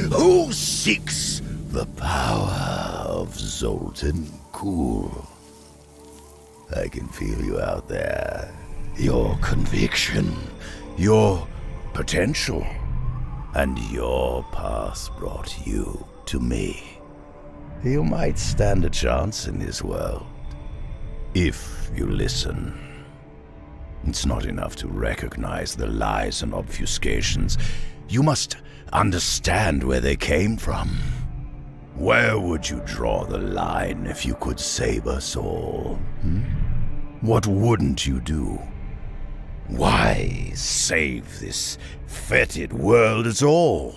Who seeks the power of Zoltun Kulle? I can feel you out there. Your conviction, your potential, and your path brought you to me. You might stand a chance in this world, if you listen. It's not enough to recognize the lies and obfuscations. You must understand where they came from. Where would you draw the line if you could save us all? What wouldn't you do? Why save this fetid world at all?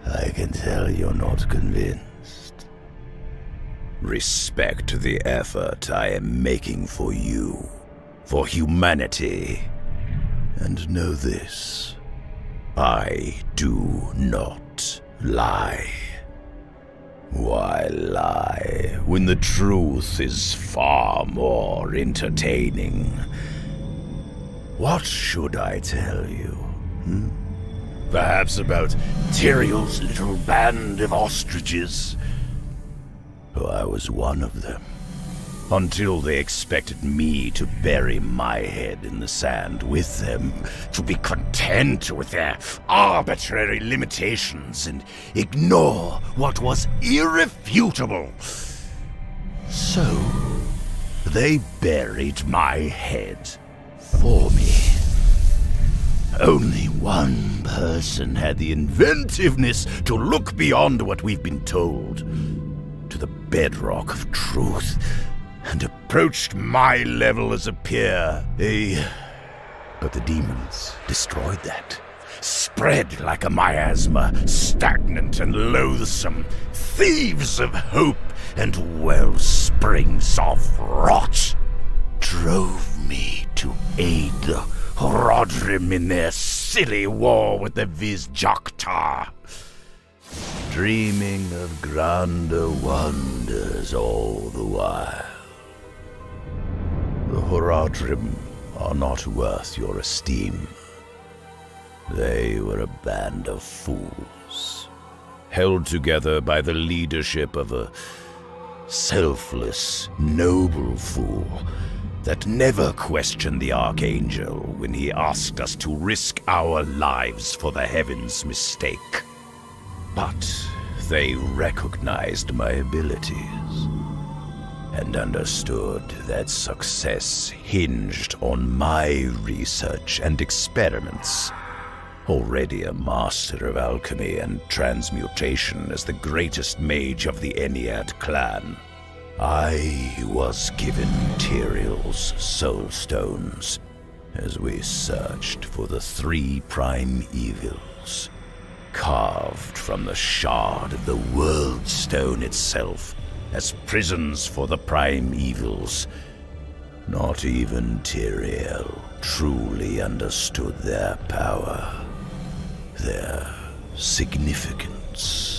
I can tell you're not convinced. Respect the effort I am making for you, for humanity. And know this, I do not lie. Why lie when the truth is far more entertaining? What should I tell you? Perhaps about Tyrael's little band of ostriches? Oh, I was one of them, until they expected me to bury my head in the sand with them, to be content with their arbitrary limitations and ignore what was irrefutable. So, they buried my head for me. Only one person had the inventiveness to look beyond what we've been told, to the bedrock of truth, and approached my level as a peer. But the demons destroyed that. Spread like a miasma, stagnant and loathsome, thieves of hope and wellsprings of rot, drove me to aid the Rodrim in their silly war with the Vizjaktar, dreaming of grander wonders all the while. The Horadrim are not worth your esteem. They were a band of fools, held together by the leadership of a selfless, noble fool that never questioned the Archangel when he asked us to risk our lives for the Heavens' mistake. But they recognized my abilities and understood that success hinged on my research and experiments. Already a master of alchemy and transmutation as the greatest mage of the Ennead clan, I was given Tyrael's soul stones as we searched for the 3 prime evils, carved from the shard of the World Stone itself as prisons for the prime evils. Not even Tyrael truly understood their power, their significance.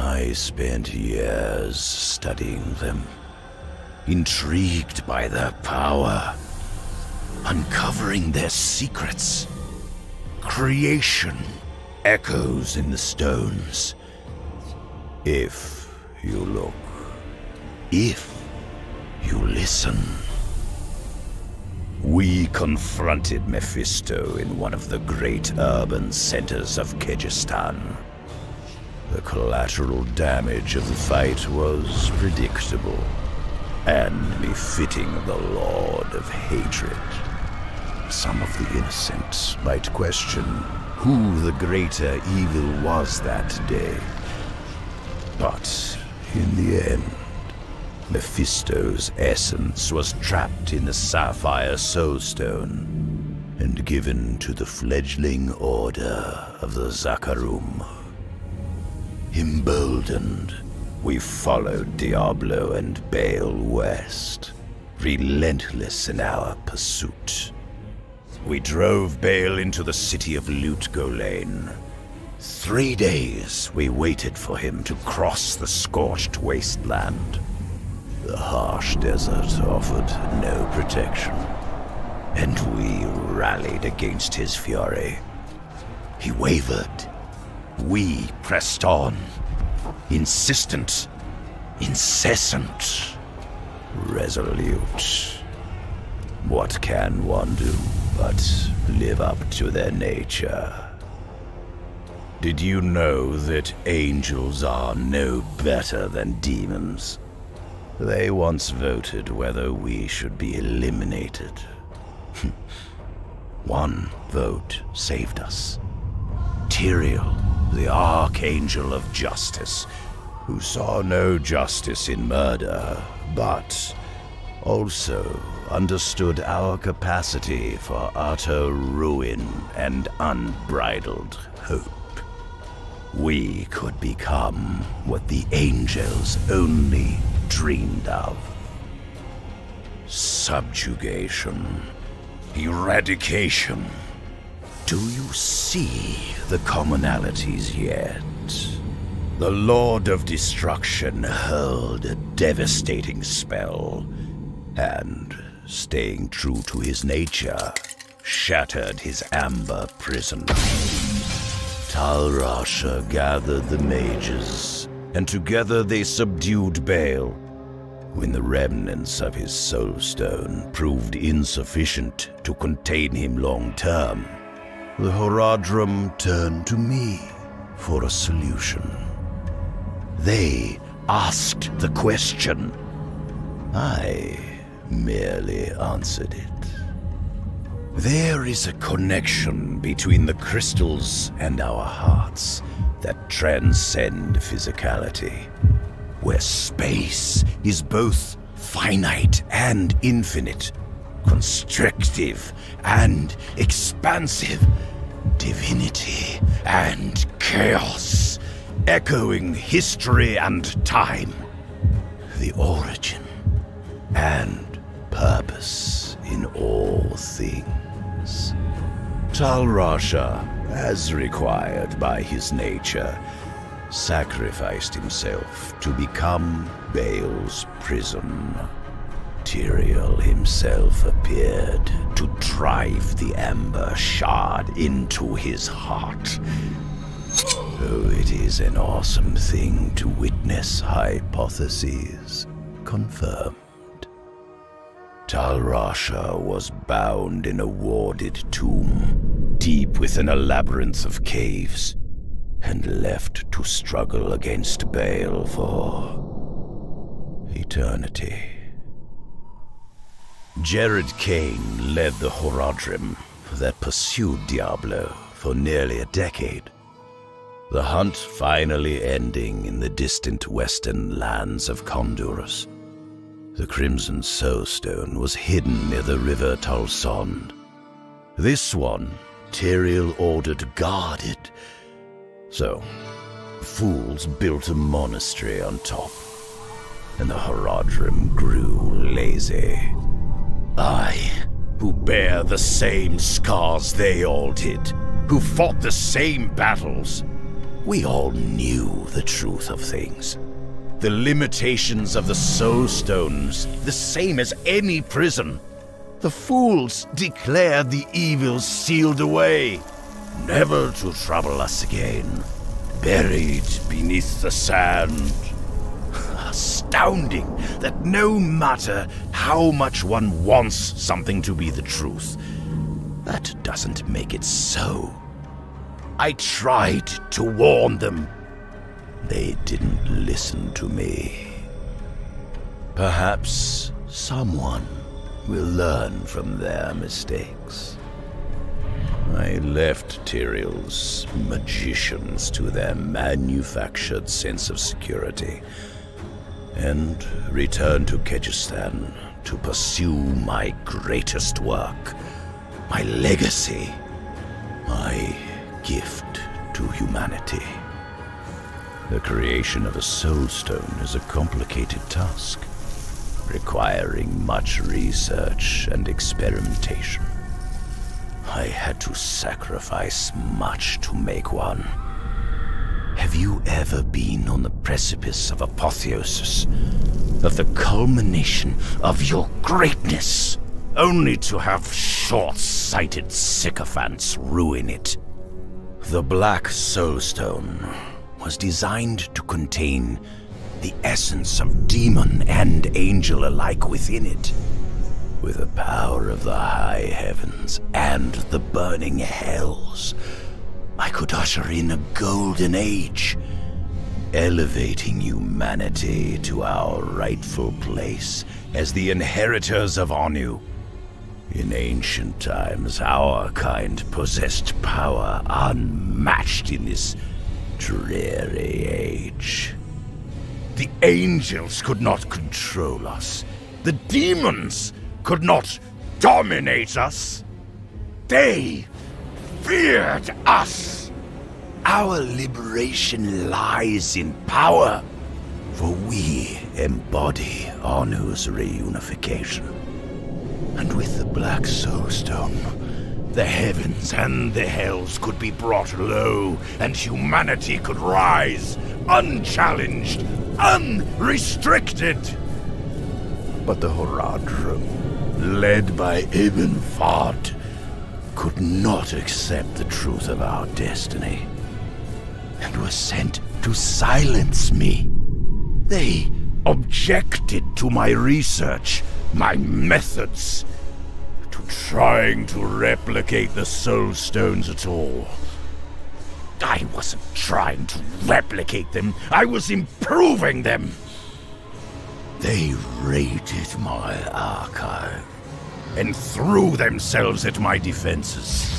I spent years studying them, intrigued by their power, uncovering their secrets. Creation echoes in the stones. If you look, if you listen. We confronted Mephisto in one of the great urban centers of Kyrgyzstan. The collateral damage of the fight was predictable and befitting the Lord of Hatred. Some of the innocent might question who the greater evil was that day. But in the end, Mephisto's essence was trapped in the Sapphire Soulstone and given to the fledgling order of the Zakarum. Emboldened, we followed Diablo and Baal west, relentless in our pursuit. We drove Baal into the city of Lutgolain, 3 days we waited for him to cross the scorched wasteland. The harsh desert offered no protection, and we rallied against his fury. He wavered. We pressed on, insistent, incessant, resolute. What can one do but live up to their nature? Did you know that angels are no better than demons? They once voted whether we should be eliminated. One vote saved us. Tyrael, the Archangel of Justice, who saw no justice in murder, but also understood our capacity for utter ruin and unbridled hope. We could become what the angels only dreamed of. Subjugation. Eradication. Do you see the commonalities yet? The Lord of Destruction hurled a devastating spell, and, staying true to his nature, shattered his amber prison. Tal Rasha gathered the mages, and together they subdued Baal. When the remnants of his soul stone proved insufficient to contain him long-term, the Horadrim turned to me for a solution. They asked the question. I merely answered it. There is a connection between the crystals and our hearts that transcend physicality, where space is both finite and infinite, constrictive and expansive, divinity and chaos, echoing history and time, the origin and purpose in all things. Tal Rasha, as required by his nature, sacrificed himself to become Baal's prison. Tyrael himself appeared to drive the amber shard into his heart. Oh, it is an awesome thing to witness hypotheses confirmed. Tal Rasha was bound in a warded tomb, deep within a labyrinth of caves, and left to struggle against Baal for eternity. Jared Kane led the Horadrim that pursued Diablo for nearly a decade. The hunt finally ending in the distant western lands of Condurus. The Crimson Soulstone was hidden near the river Talsond. This one, Tyrael ordered guarded. So, fools built a monastery on top, and the Horadrim grew lazy. I, who bear the same scars they all did, who fought the same battles, we all knew the truth of things. The limitations of the Soulstones, the same as any prison. The fools declared the evils sealed away, never to trouble us again, buried beneath the sand. Astounding that no matter how much one wants something to be the truth, that doesn't make it so. I tried to warn them. They didn't listen to me. Perhaps someone will learn from their mistakes. I left Tyrael's magicians to their manufactured sense of security, and returned to Kyrgyzstan to pursue my greatest work, my legacy, my gift to humanity. The creation of a soulstone is a complicated task, requiring much research and experimentation. I had to sacrifice much to make one, Have you ever been on the precipice of apotheosis, of the culmination of your greatness, only to have short-sighted sycophants ruin it? The Black Soulstone was designed to contain the essence of demon and angel alike within it. With the power of the high heavens and the burning hells, I could usher in a golden age, elevating humanity to our rightful place as the inheritors of Anu. In ancient times, our kind possessed power unmatched in this dreary age. The angels could not control us. The demons could not dominate us. They feared us. Our liberation lies in power, for we embody Anu's reunification. And with the Black Soulstone, the heavens and the hells could be brought low, and humanity could rise, unchallenged, unrestricted. But the Horadrim, led by Ibn Fad, could not accept the truth of our destiny, and were sent to silence me. They objected to my research, my methods, to trying to replicate the Soul Stones at all. I wasn't trying to replicate them, I was improving them. They raided my archive and threw themselves at my defenses.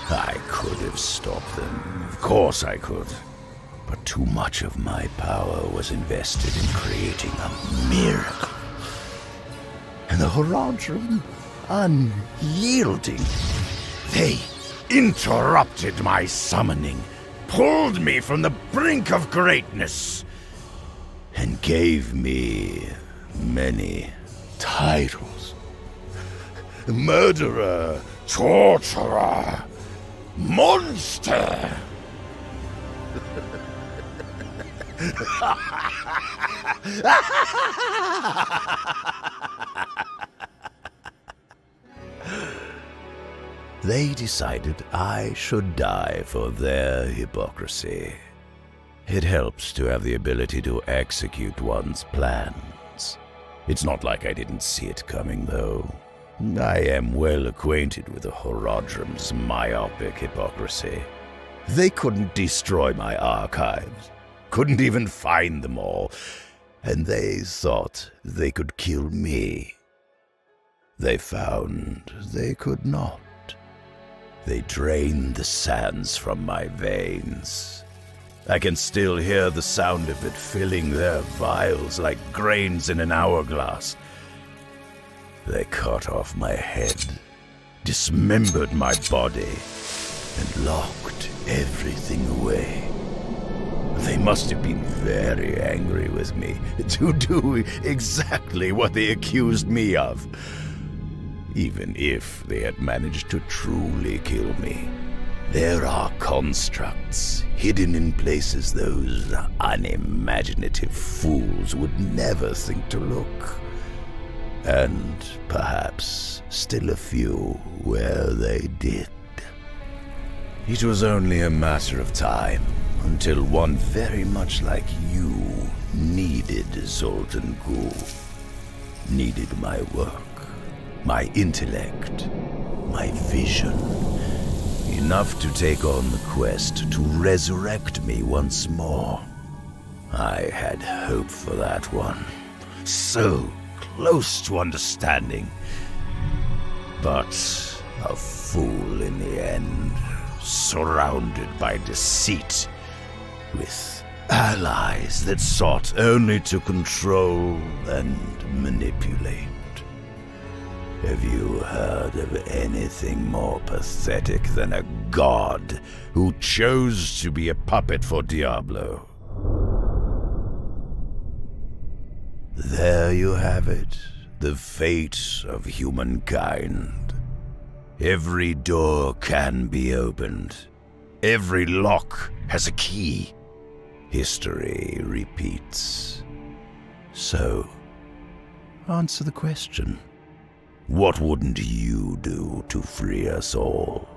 I could have stopped them, of course I could. But too much of my power was invested in creating a miracle. And the Horadrim, unyielding, they interrupted my summoning, pulled me from the brink of greatness, and gave me many titles. Murderer, torturer, monster. They decided I should die for their hypocrisy. It helps to have the ability to execute one's plans. It's not like I didn't see it coming, though. I am well acquainted with the Horadrim's myopic hypocrisy. They couldn't destroy my archives, couldn't even find them all, and they thought they could kill me. They found they could not. They drained the sands from my veins. I can still hear the sound of it filling their vials like grains in an hourglass. They cut off my head, dismembered my body, and locked everything away. They must have been very angry with me to do exactly what they accused me of. Even if they had managed to truly kill me, there are constructs hidden in places those unimaginative fools would never think to look. And perhaps still a few where they did. It was only a matter of time until one very much like you needed Zoltun Kulle, needed my work, my intellect, my vision, enough to take on the quest to resurrect me once more. I had hope for that one, so close to understanding, but a fool in the end, surrounded by deceit, with allies that sought only to control and manipulate. Have you heard of anything more pathetic than a god who chose to be a puppet for Diablo? There you have it, the fate of humankind. Every door can be opened. Every lock has a key. History repeats. So, answer the question. What wouldn't you do to free us all?